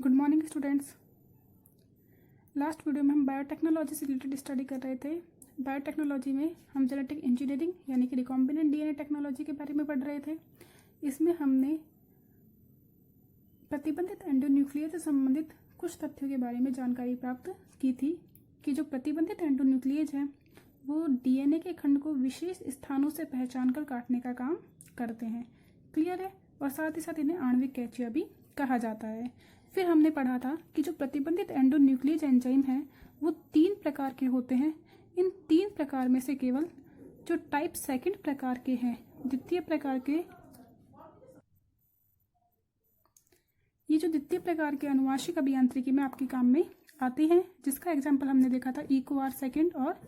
Good morning students. Last video में हम biotechnology से रिलेटेड स्टडी कर रहे थे। बायोटेक्नोलॉजी में हम जेनेटिक इंजीनियरिंग यानी कि रिकॉम्बिनेंट डीएनए टेक्नोलॉजी के बारे में पढ़ रहे थे। इसमें हमने प्रतिबंधित एंडोन्यूक्लियस से संबंधित कुछ तथ्यों के बारे में जानकारी प्राप्त की थी कि जो प्रतिबंधित एंडोन्यूक्लियस हैं वो डीएनए के खंड को विशेष स्थानों से पहचान कर काटने का काम करते हैं। क्लियर है? और साथ ही साथ इन्हें आणविक कैचिया भी कहा जाता है। फिर हमने पढ़ा था कि जो प्रतिबंधित एंडोन्यूक्लियस एंजाइम हैं वो 3 प्रकार के होते हैं। इन 3 प्रकार में से केवल जो टाइप 2 प्रकार के हैं, द्वितीय प्रकार के, ये जो द्वितीय प्रकार के अनुवांशिक अभियांत्रिकी में आपके काम में आते हैं, जिसका एग्जाम्पल हमने देखा था इको R2 और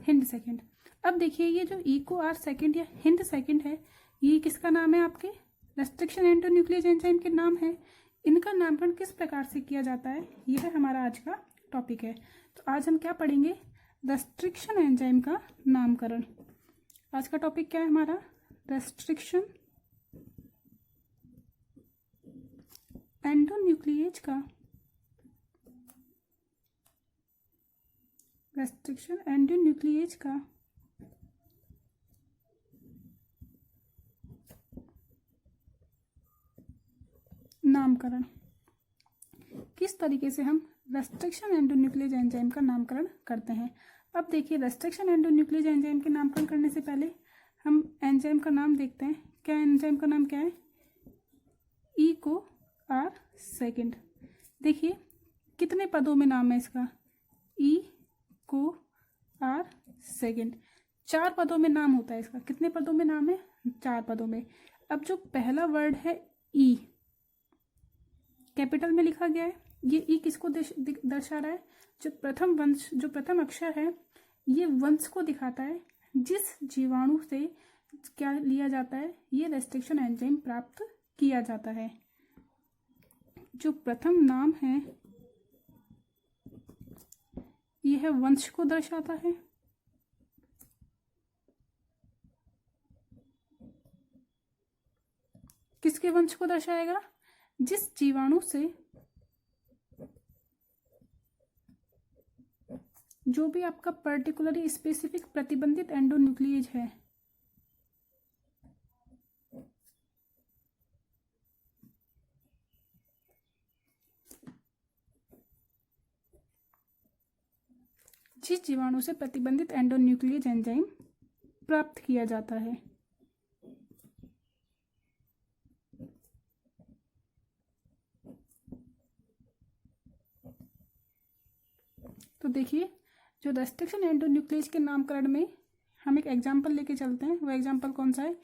हिंद सेकंड। अब देखिए ये जो इको R2 या हिंद सेकंड है, ये किसका नाम है? आपके रेस्ट्रिक्शन एंडोन्यूक्लियस एंजाइम के नाम है। इनका नामकरण किस प्रकार से किया जाता है, यह हमारा आज का टॉपिक है। तो आज हम क्या पढ़ेंगे? रेस्ट्रिक्शन एंजाइम का नामकरण। आज का टॉपिक क्या है हमारा? रेस्ट्रिक्शन एंडोन्यूक्लियस का नामकरण। किस तरीके से हम रेस्ट्रिक्शन एंडोन्यूक्लियस एंजाइम का नामकरण करते हैं। अब देखिए, रेस्ट्रिक्शन एंडोन्यूक्लियस एंजाइम के नामकरण करने से पहले हम एंजाइम का नाम देखते हैं। क्या एंजाइम का नाम क्या है? Eco R2। देखिए कितने पदों में नाम है इसका? Eco R2। 4 पदों में नाम होता है इसका। कितने पदों में नाम है? 4 पदों में। अब जो पहला वर्ड है ई, कैपिटल में लिखा गया है। ये ई किसको दर्शा रहा है? जो प्रथम अक्षर है ये वंश को दिखाता है जिस जीवाणु से क्या लिया जाता है, ये रेस्ट्रिक्शन एंजाइम प्राप्त किया जाता है। जो प्रथम नाम है यह वंश को दर्शाता है। किसके वंश को दर्शाएगा? जिस जीवाणु से जो भी आपका पर्टिकुलरली स्पेसिफिक प्रतिबंधित एंडोन्यूक्लियस है, जिस जीवाणु से प्रतिबंधित एंडोन्यूक्लियस एंजाइम प्राप्त किया जाता है। तो देखिए, जो रेस्ट्रिक्शन एंडोन्यूक्लियस के नामकरण में हम एक एग्जाम्पल लेके चलते हैं। वो एग्जाम्पल कौन सा है?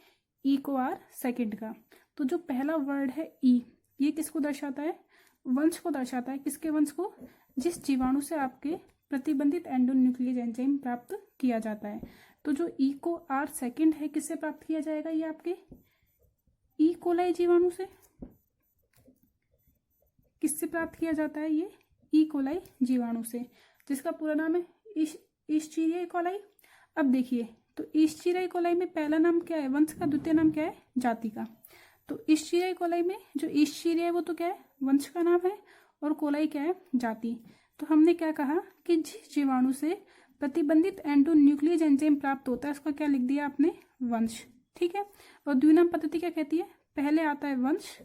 इको R2 का। तो जो पहला वर्ड है ई, ये किसको दर्शाता है? वंश को दर्शाता है। किसके वंश को? जिस जीवाणु से आपके प्रतिबंधित एंडोन्यूक्लियस एंजाइम प्राप्त किया जाता है। तो जो इको R2 है किससे प्राप्त किया जाएगा? ये आपके ई कोलाई जीवाणु से। किससे प्राप्त किया जाता है? ये ई कोलाई जीवाणु से, जिसका पूरा नाम है इश्चीरिया कोलाई। अब देखिए, तो इश्चीरिया कोलाई में पहला नाम क्या है? वंश का। द्वितीय नाम क्या है? जाति का। तो इश्चीरिया कोलाई में जो इश्चीरिया है वो तो क्या है? वंश का नाम है, और कोलाई क्या है? जाति। तो हमने क्या कहा कि जिस जीवाणु से प्रतिबंधित एंडोन्यूक्लियस एंजाइम प्राप्त होता है उसका क्या लिख दिया आपने? वंश। ठीक है। और द्विनाम पद्धति क्या कहती है? पहले आता है वंश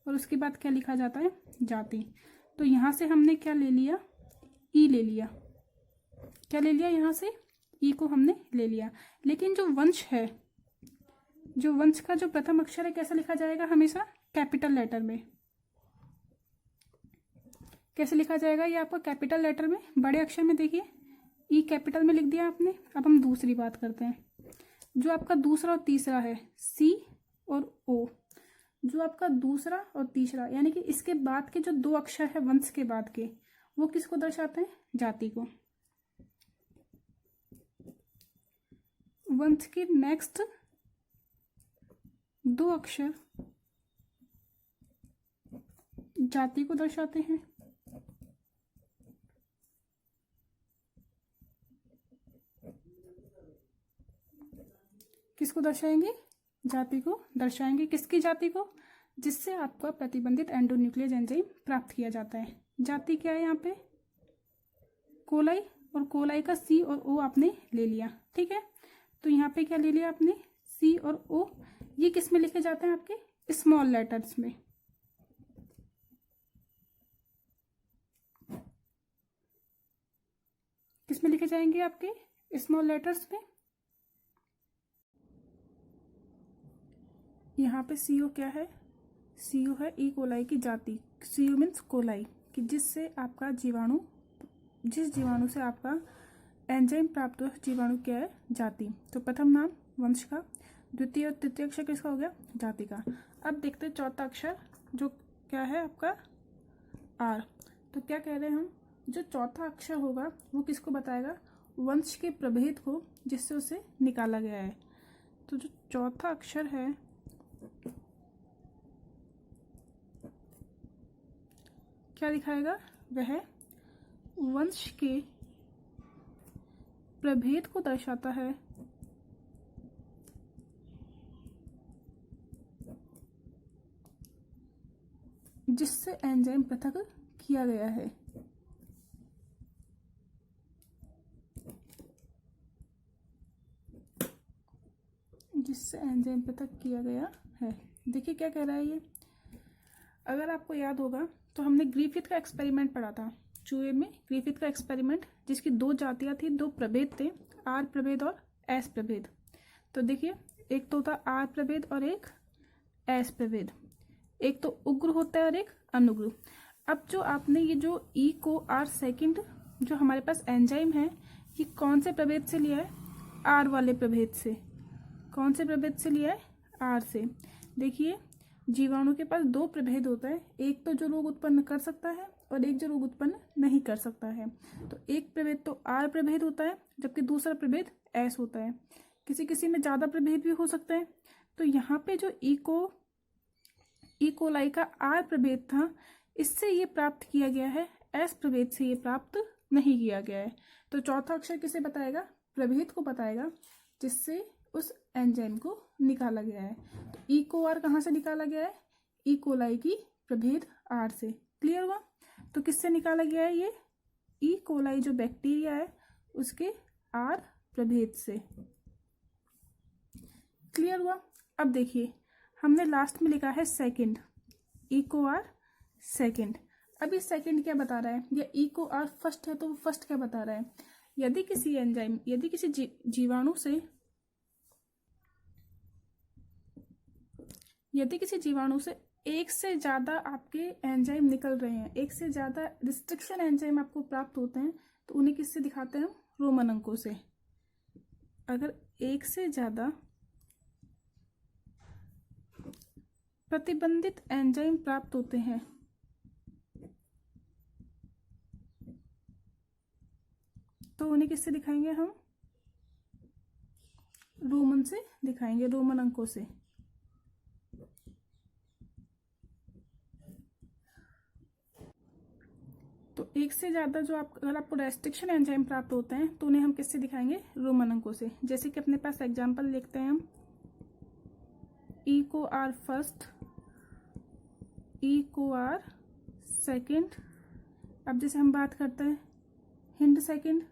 और उसके बाद क्या लिखा जाता है? जाति। तो यहां से हमने क्या ले लिया? ई ले लिया। क्या ले लिया? यहां से ई को हमने ले लिया। लेकिन जो वंश है, जो वंश का जो प्रथम अक्षर है कैसा लिखा जाएगा? हमेशा कैपिटल लेटर में। कैसे लिखा जाएगा? ये आपका कैपिटल लेटर में, बड़े अक्षर में। देखिए ई कैपिटल में लिख दिया आपने। अब हम दूसरी बात करते हैं। जो आपका दूसरा और तीसरा है, सी और ओ, जो आपका दूसरा और तीसरा यानी कि इसके बाद के जो 2 अक्षर है वंश के बाद के, वो किसको दर्शाते हैं? जाति को। वंश के नेक्स्ट 2 अक्षर जाति को दर्शाते हैं। किसको दर्शाएंगे? जाति को दर्शाएंगे। किसकी जाति को? जिससे आपका प्रतिबंधित एंडोन्यूक्लियस एंजाइम प्राप्त किया जाता है। जाति क्या है यहाँ पे? कोलाई, और कोलाई का सी और ओ आपने ले लिया, ठीक है। तो यहाँ पे क्या ले लिया आपने? सी और ओ। ये किस में लिखे जाते हैं? आपके स्मॉल लेटर्स में। किस में लिखे जाएंगे? आपके स्मॉल लेटर्स में। यहाँ पे सीओ क्या है? सीओ है ई कोलाई की जाति। सीओ मीन्स कोलाई, कि जिससे आपका जीवाणु, जिस जीवाणु से आपका एंजाइम प्राप्त हो, जीवाणु क्या है? जाति। तो प्रथम नाम वंश का, द्वितीय और तृतीय अक्षर किसका हो गया? जाति का। अब देखते हैं चौथा अक्षर जो क्या है आपका? आर। तो क्या कह रहे हैं हम? जो चौथा अक्षर होगा वो किसको बताएगा? वंश के प्रभेद को, जिससे उसे निकाला गया है। तो जो चौथा अक्षर है क्या दिखाएगा? वह वंश के प्रभेद को दर्शाता है, जिससे एंजाइम पृथक किया गया है। जिससे एंजाइम पृथक किया गया है। देखिए क्या कह रहा है ये। अगर आपको याद होगा तो हमने ग्रिफिथ का एक्सपेरिमेंट पढ़ा था चूहे में। ग्रिफिथ का एक्सपेरिमेंट, जिसकी दो जातियां थी, दो प्रभेद थे, आर प्रभेद और एस प्रभेद। तो देखिए, एक तो होता आर प्रभेद और एक एस प्रभेद। एक तो उग्र होता है और एक अनुग्र। अब जो आपने ये जो ई को आर सेकंड जो हमारे पास एंजाइम है, ये कौन से प्रभेद से लिया है? आर वाले प्रभेद से। कौन से प्रभेद से लिया है? आर से। देखिए, जीवाणु के पास दो प्रभेद होता है, एक तो जो रोग उत्पन्न कर सकता है और एक जो रोग उत्पन्न नहीं कर सकता है। तो एक प्रभेद तो आर प्रभेद होता है, जबकि दूसरा प्रभेद एस होता है। किसी किसी में ज्यादा प्रभेद भी हो सकता है। तो यहाँ पे जो ई कोलाई का आर प्रभेद था, इससे ये प्राप्त किया गया है, एस प्रभेद से ये प्राप्त नहीं किया गया है। तो चौथा अक्षर किसे बताएगा? प्रभेद को बताएगा, जिससे उस एंजाइम को निकाला गया है। तो ई को आर कहाँ से निकाला गया है? ई कोलाई की प्रभेद आर से। क्लियर हुआ? तो किससे निकाला गया है ये? ई कोलाई जो बैक्टीरिया है उसके आर प्रभेद से। क्लियर हुआ? अब देखिए, हमने लास्ट में लिखा है सेकंड, ई को आर सेकंड। अब ये सेकंड क्या बता रहा है? या ई को आर फर्स्ट है तो वो फर्स्ट क्या बता रहा है? यदि किसी एंजाइम, यदि किसी जीवाणु से एक से ज्यादा आपके एंजाइम निकल रहे हैं, एक से ज्यादा रिस्ट्रिक्शन एंजाइम आपको प्राप्त होते हैं, तो उन्हें किससे दिखाते हैं? रोमन अंकों से। अगर एक से ज्यादा प्रतिबंधित एंजाइम प्राप्त होते हैं तो उन्हें किससे दिखाएंगे हम? रोमन से दिखाएंगे, रोमन अंकों से। तो एक से ज्यादा जो अगर आपको रेस्ट्रिक्शन एंजाइम प्राप्त होते हैं तो उन्हें हम किससे दिखाएंगे? रोमन अंकों से। जैसे कि अपने पास एग्जांपल लिखते हैं हम, ई को आर फर्स्ट, ई को आर सेकंड। अब जैसे हम बात करते हैं हिंड सेकंड,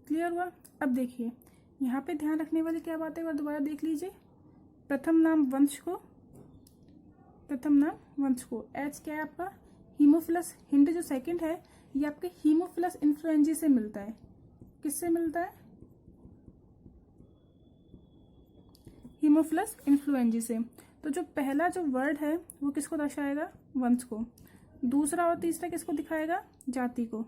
क्लियर हुआ? अब देखिए, यहाँ पे ध्यान रखने वाली क्या बात है, एक बार दोबारा देख लीजिए। प्रथम नाम वंश को, एच क्या है आपका? हीमोफिलस। हिंड जो सेकंड है ये आपके हीमोफिलस इन्फ्लुएंजी से मिलता है। किससे मिलता है? हीमोफिलस इन्फ्लुएंजी से। तो जो पहला जो वर्ड है वो किसको दर्शाएगा? वंश को। दूसरा और तीसरा किसको दिखाएगा? जाति को।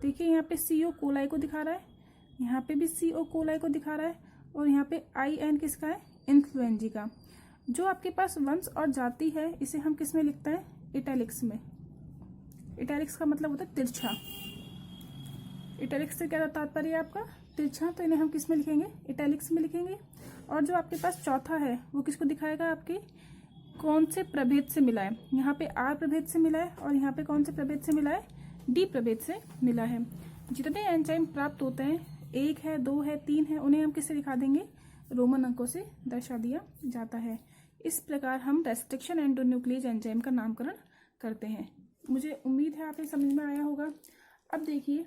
देखिए, यहाँ पे सीओ कोलाई को दिखा रहा है, यहाँ पे भी सीओ कोलाई को दिखा रहा है, और यहाँ पे आई एन किसका है? इन्फ्लुएंजी का। जो आपके पास वंश और जाति है, इसे हम किस में लिखते हैं? इटैलिक्स में। इटैलिक्स का मतलब होता है तिरछा। इटैलिक्स से क्या तात्पर्य है आपका? तिरछा। तो इन्हें हम किस में लिखेंगे? इटैलिक्स में लिखेंगे। और जो आपके पास चौथा है वो किसको दिखाएगा? आपके कौन से प्रभेद से मिला है? यहाँ पे आर प्रभेद से मिला है, और यहाँ पे कौन से प्रभेद से मिला है? डी प्रभेद से मिला है। जितने एंजाइम प्राप्त होते हैं, 1 है, 2 है, 3 है, उन्हें हम किससे दिखा देंगे? रोमन अंकों से दर्शा दिया जाता है। इस प्रकार हम रेस्ट्रिक्शन एंडोन्यूक्लियेज एंजाइम का नामकरण करते हैं। मुझे उम्मीद है आपको समझ में आया होगा। अब देखिए,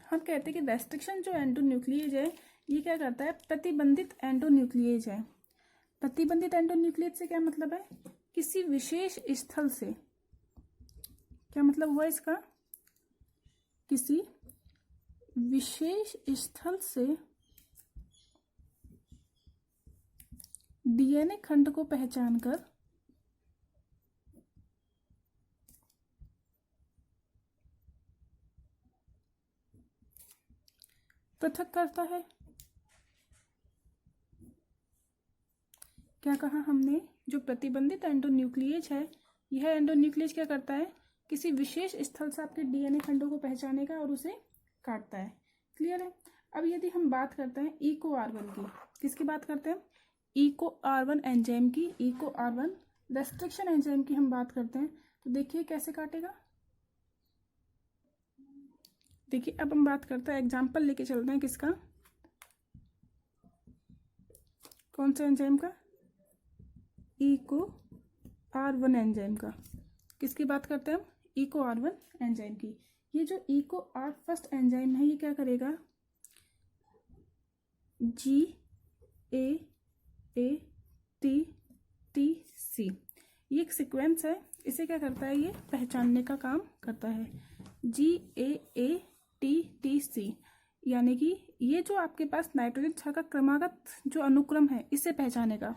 हम कहते हैं कि रेस्ट्रिक्शन जो एंडोन्यूक्लियेज है ये क्या करता है, प्रतिबंधित एंडोन्यूक्लियेज है। प्रतिबंधित एंडोन्यूक्लियेज से क्या मतलब है, किसी विशेष स्थल से, क्या मतलब हुआ इसका, किसी विशेष स्थल से डीएनए खंड को पहचानकर पृथक करता है। क्या कहा हमने, जो प्रतिबंधित एंडोन्यूक्लियेज है, यह एंडोन्यूक्लियेज क्या करता है, किसी विशेष स्थल से आपके डीएनए खंडों को पहचानेगा और उसे काटता है। क्लियर है। अब यदि हम बात करते हैं इको R1 की, किसकी बात करते हैं, इको R1 एंजाइम की, इको R1 रेस्ट्रिक्शन एंजाइम की हम बात करते हैं, तो देखिए कैसे काटेगा। देखिए अब हम बात करते हैं, एग्जाम्पल लेके चलते हैं किसका, कौन सा एंजाइम का, इको R1 एंजाइम का। किसकी बात करते हैं हम, इको R1 एंजाइम की। ये जो इको R फर्स्ट एंजाइम है ये क्या करेगा, GAATTC, ये एक सीक्वेंस है, इसे क्या करता है, ये पहचानने का काम करता है। GAATTC यानी कि ये जो आपके पास नाइट्रोजन क्षार का क्रमागत जो अनुक्रम है इसे पहचानेगा।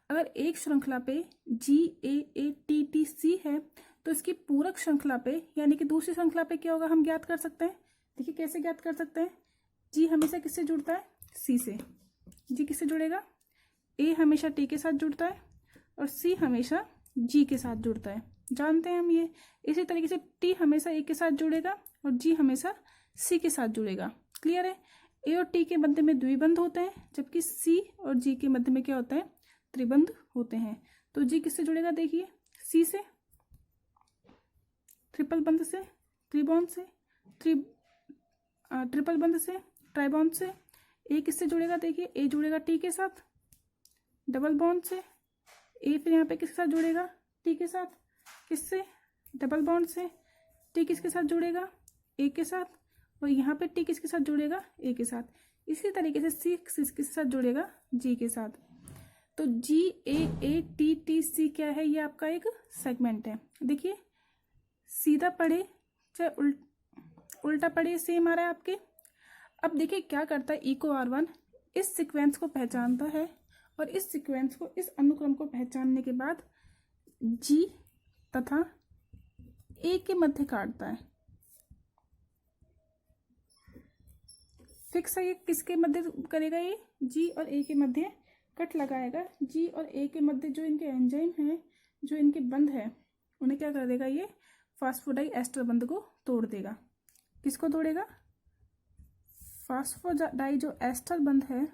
अगर एक श्रृंखला पे GAATTC है तो इसकी पूरक श्रृंखला पे यानी कि दूसरी श्रृंखला पे क्या होगा, हम ज्ञात कर सकते हैं। देखिए कैसे ज्ञात कर सकते हैं, जी हमेशा किससे जुड़ता है, सी से। जी किससे जुड़ेगा, ए हमेशा टी के साथ जुड़ता है और सी हमेशा जी के साथ जुड़ता है, जानते हैं हम ये। इसी तरीके से टी हमेशा ए के साथ जुड़ेगा और जी हमेशा सी के साथ जुड़ेगा। क्लियर है। ए और टी के मध्य में द्विबंध होते हैं, जबकि सी और जी के मध्य में क्या होता है, त्रिबंध होते हैं। तो जी किससे जुड़ेगा, देखिए सी से, ट्रिपल बंध से, त्रिबॉन्ड से, ट्रिपल बंध से, ट्राइबॉन्ड से। ए किससे जुड़ेगा, देखिए ए जुड़ेगा टी के साथ, डबल बॉन्ड से। ए फिर यहाँ पे किसके साथ जुड़ेगा, टी के साथ, किससे, डबल बॉन्ड से। टी किसके साथ जुड़ेगा, ए के साथ, और यहाँ पे टी किसके साथ जुड़ेगा, ए के साथ। इसी तरीके से सी किसके साथ जुड़ेगा, जी के साथ। तो GAATTC क्या है, ये आपका एक सेगमेंट है। देखिए सीधा पढ़े चाहे उल्टा पढ़े सेम आ रहा है आपके। अब देखिए क्या करता है इको R1, इस सीक्वेंस को पहचानता है और इस सीक्वेंस को, इस अनुक्रम को पहचानने के बाद जी तथा ए के मध्य काटता है। फिक्स है, ये किसके मध्य करेगा, ये जी और ए के मध्य कट लगाएगा। जी और ए के मध्य जो इनके एंजाइम हैं, जो इनके बंध है, उन्हें क्या कर देगा, ये फास्फोडाइएस्टर बंध को तोड़ देगा। किसको तोड़ेगा, फास्फोडाई जो एस्टर बंध है,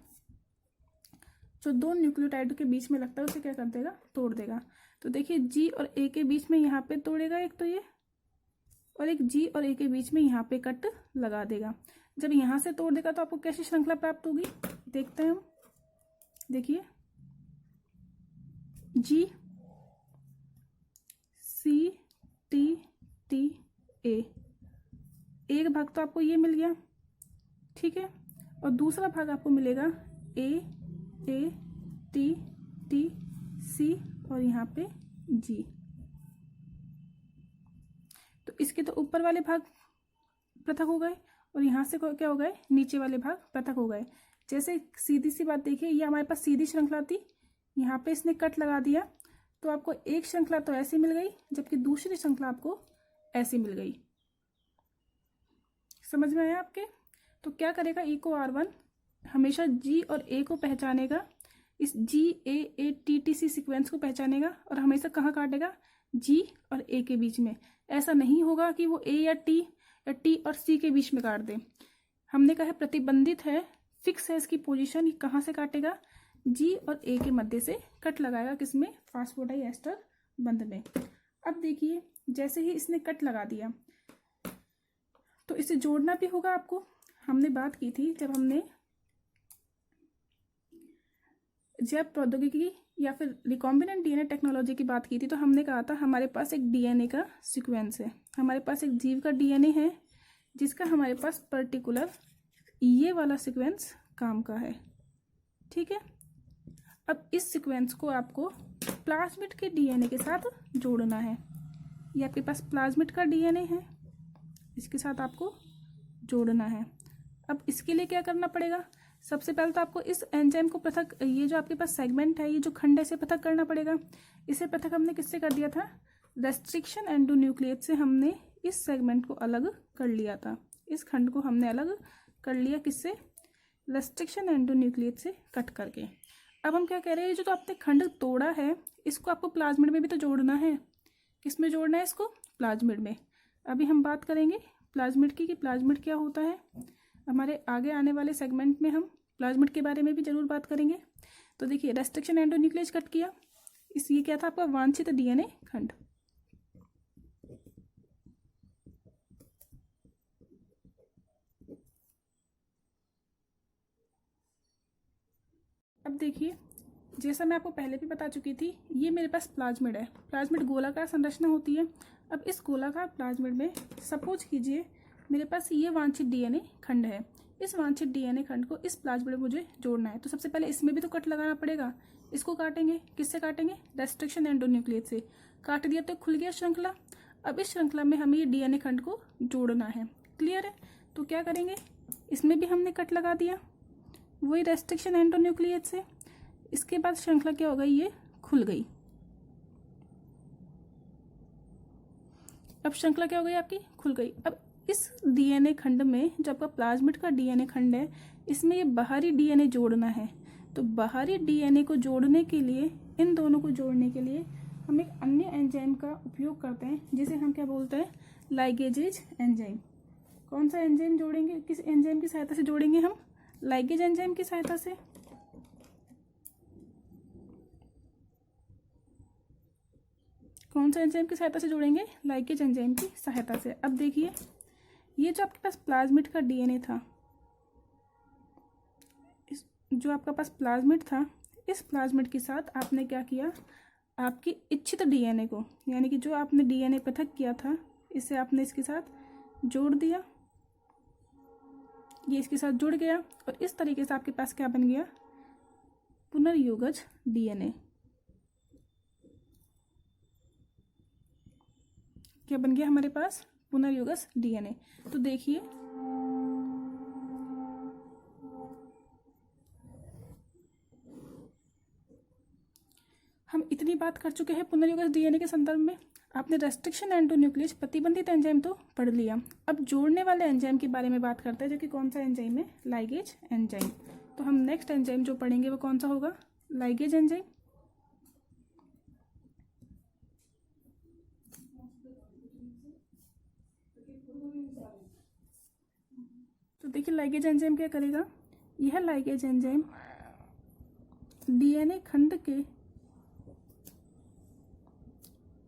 जो दो न्यूक्लियोटाइड के बीच में लगता है, उसे क्या कर देगा, तोड़ देगा। तो देखिए जी और ए के बीच में यहाँ पे तोड़ेगा एक तो ये, और एक जी और ए के बीच में यहाँ पे कट लगा देगा। जब यहाँ से तोड़ देगा तो आपको कैसी श्रृंखला प्राप्त होगी, देखते हैं हम। देखिए जी सी टी टी ए, एक भाग तो आपको ये मिल गया, ठीक है, और दूसरा भाग आपको मिलेगा ए ए टी टी सी और यहाँ पे जी। तो इसके तो ऊपर वाले भाग पृथक हो गए और यहाँ से क्या हो गए, नीचे वाले भाग पृथक हो गए। जैसे सीधी सी बात देखिए, ये हमारे पास सीधी श्रृंखला थी, यहाँ पे इसने कट लगा दिया तो आपको एक श्रृंखला तो ऐसी मिल गई, जबकि दूसरी श्रृंखला आपको ऐसी मिल गई। समझ में आया आपके। तो क्या करेगा इको R1, हमेशा जी और ए को पहचानेगा, इस GAATTC सीक्वेंस को पहचानेगा और हमेशा कहाँ काटेगा, जी और ए के बीच में। ऐसा नहीं होगा कि वो ए या टी और सी के बीच में काट दे। हमने कहा है प्रतिबंधित है, फिक्स है इसकी पोजीशन, कहाँ से काटेगा, जी और ए के मध्य से कट लगाएगा, किसमें, फास्फोडाइएस्टर बंध में। अब देखिए जैसे ही इसने कट लगा दिया तो इसे जोड़ना भी होगा आपको। हमने बात की थी जब हमने जब प्रौद्योगिकी या फिर रिकॉम्बिनेंट डीएनए टेक्नोलॉजी की बात की थी तो हमने कहा था हमारे पास एक डीएनए का सीक्वेंस है, हमारे पास एक जीव का डीएनए है जिसका हमारे पास पर्टिकुलर ये वाला सीक्वेंस काम का है। ठीक है, अब इस सीक्वेंस को आपको प्लाज्मिड के डीएनए के साथ जोड़ना है। ये आपके पास प्लाज्मिड का डीएनए है, इसके साथ आपको जोड़ना है। अब इसके लिए क्या करना पड़ेगा, सबसे पहले तो आपको इस एंजाइम को पृथक, ये जो आपके पास सेगमेंट है, ये जो खंड है, इसे पृथक करना पड़ेगा। इसे पृथक हमने किससे कर दिया था, रेस्ट्रिक्शन एंडोन्यूक्लियेट से हमने इस सेगमेंट को अलग कर लिया था। इस खंड को हमने अलग कर लिया, किससे, रेस्ट्रिक्शन एंडोन्यूक्लियेट से कट करके। अब हम क्या कह रहे हैं, जो तो आपने खंड तोड़ा है इसको आपको प्लाज्मिड में भी तो जोड़ना है। किस में जोड़ना है इसको, प्लाज्मिड में। अभी हम बात करेंगे प्लाज्मिड की, कि प्लाज्मिड क्या होता है। हमारे आगे आने वाले सेगमेंट में हम प्लाज्मिड के बारे में भी जरूर बात करेंगे। तो देखिए, रेस्ट्रिक्शन एंडोन्यूक्लियस कट किया, इस ये क्या था आपका वांछित डीएनए खंड। अब देखिए, जैसा मैं आपको पहले भी बता चुकी थी, ये मेरे पास प्लाज्मिड है। प्लाज्मिड गोलाकार संरचना होती है। अब इस गोलाकार प्लाज्मिड में सपोज कीजिए मेरे पास ये वांछित डीएनए खंड है। इस वांछित डीएनए खंड को इस प्लाज्मिड में मुझे जोड़ना है, तो सबसे पहले इसमें भी तो कट लगाना पड़ेगा। इसको काटेंगे, किससे काटेंगे, रेस्ट्रिक्शन एंडोन्यूक्लियस से। काट दिया तो खुल गया श्रृंखला। अब इस श्रृंखला में हमें ये डीएनए खंड को जोड़ना है। क्लियर है, तो क्या करेंगे, इसमें भी हमने कट लगा दिया वही रेस्ट्रिक्शन एंडोन्यूक्लियस से। इसके बाद श्रृंखला क्या हो गई, ये खुल गई। अब श्रृंखला क्या हो गई आपकी, खुल गई। अब इस डीएनए खंड में, जो आपका प्लाज्मिड का डीएनए खंड है, इसमें ये बाहरी डीएनए जोड़ना है। तो बाहरी डीएनए को जोड़ने के लिए, इन दोनों को जोड़ने के लिए हम एक अन्य एंजाइम का उपयोग करते हैं, जिसे हम क्या बोलते हैं, लाइगेजेज एंजाइम। कौन सा एंजाइम जोड़ेंगे, किस एंजाइम की सहायता से जोड़ेंगे हम, लाइगेज एंजाइम की सहायता से। कौन सा एंजाइम की सहायता से जोड़ेंगे, लाइगेज एंजाइम की सहायता से। अब देखिए, ये जो आपके पास प्लाज्मिड का डीएनए था, जो आपका पास प्लाज्मिड था, इस प्लाज्मिड के साथ आपने क्या किया, आपकी इच्छित डीएनए को, यानी कि जो आपने डीएनए पृथक किया था, इसे आपने इसके साथ जोड़ दिया। ये इसके साथ जुड़ गया और इस तरीके से आपके पास क्या बन गया, पुनर्योगज डीएनए। क्या बन गया हमारे पास, पुनर्योगज डीएनए। तो देखिए, हम इतनी बात कर चुके हैं पुनर्योगज डीएनए के संदर्भ में। आपने रेस्ट्रिक्शन एंडोन्यूक्लियस प्रतिबंधित एंजाइम तो पढ़ लिया। अब जोड़ने वाले एंजाइम के बारे में बात करते हैं, जो कि कौन सा एंजाइम है, लाइगेज एंजाइम। तो हम नेक्स्ट एंजाइम जो पढ़ेंगे वो कौन सा होगा, लाइगेज एंजाइम। तो देखिए, लाइगेज एंजाइम क्या करेगा, यह लाइगेज एंजाइम डीएनए खंड के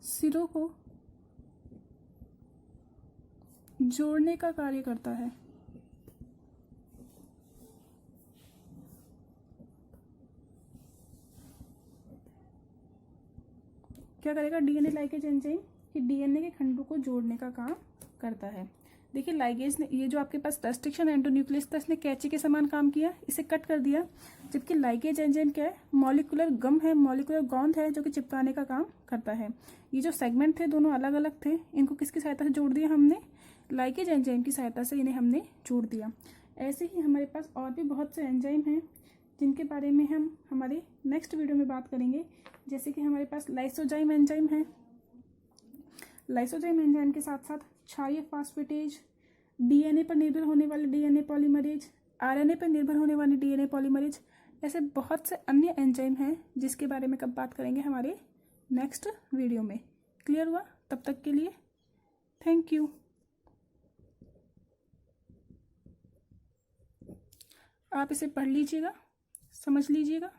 सिरों को जोड़ने का कार्य करता है। क्या करेगा, डीएनए लाइगेज एंजाइम कि डीएनए के खंडों को जोड़ने का काम करता है। देखिए, लाइगेज ने, ये जो आपके पास रेस्ट्रिक्शन एंडोन्यूक्लियस था, इसने कैंची के समान काम किया, इसे कट कर दिया। जबकि लाइगेज एंजाइम क्या है, मॉलिक्यूलर गम है, मॉलिक्यूलर गोंद है, जो कि चिपकाने का काम करता है। ये जो सेगमेंट थे दोनों अलग अलग थे, इनको किसकी सहायता से जोड़ दिया हमने, लाइगेज एंजाइम की सहायता से इन्हें हमने जोड़ दिया। ऐसे ही हमारे पास और भी बहुत से एंजाइम हैं जिनके बारे में हम हमारे नेक्स्ट वीडियो में बात करेंगे। जैसे कि हमारे पास लाइसोजाइम एंजाइम है। लाइसोजाइम एंजाइम के साथ साथ क्षारीय फास्फेटेज, डीएनए पर निर्भर होने वाले डीएनए पॉलीमरेज, आरएनए पर निर्भर होने वाले डीएनए पॉलीमरेज, ऐसे बहुत से अन्य एंजाइम हैं जिसके बारे में कब बात करेंगे, हमारे नेक्स्ट वीडियो में। क्लियर हुआ? तब तक के लिए थैंक यू। आप इसे पढ़ लीजिएगा, समझ लीजिएगा।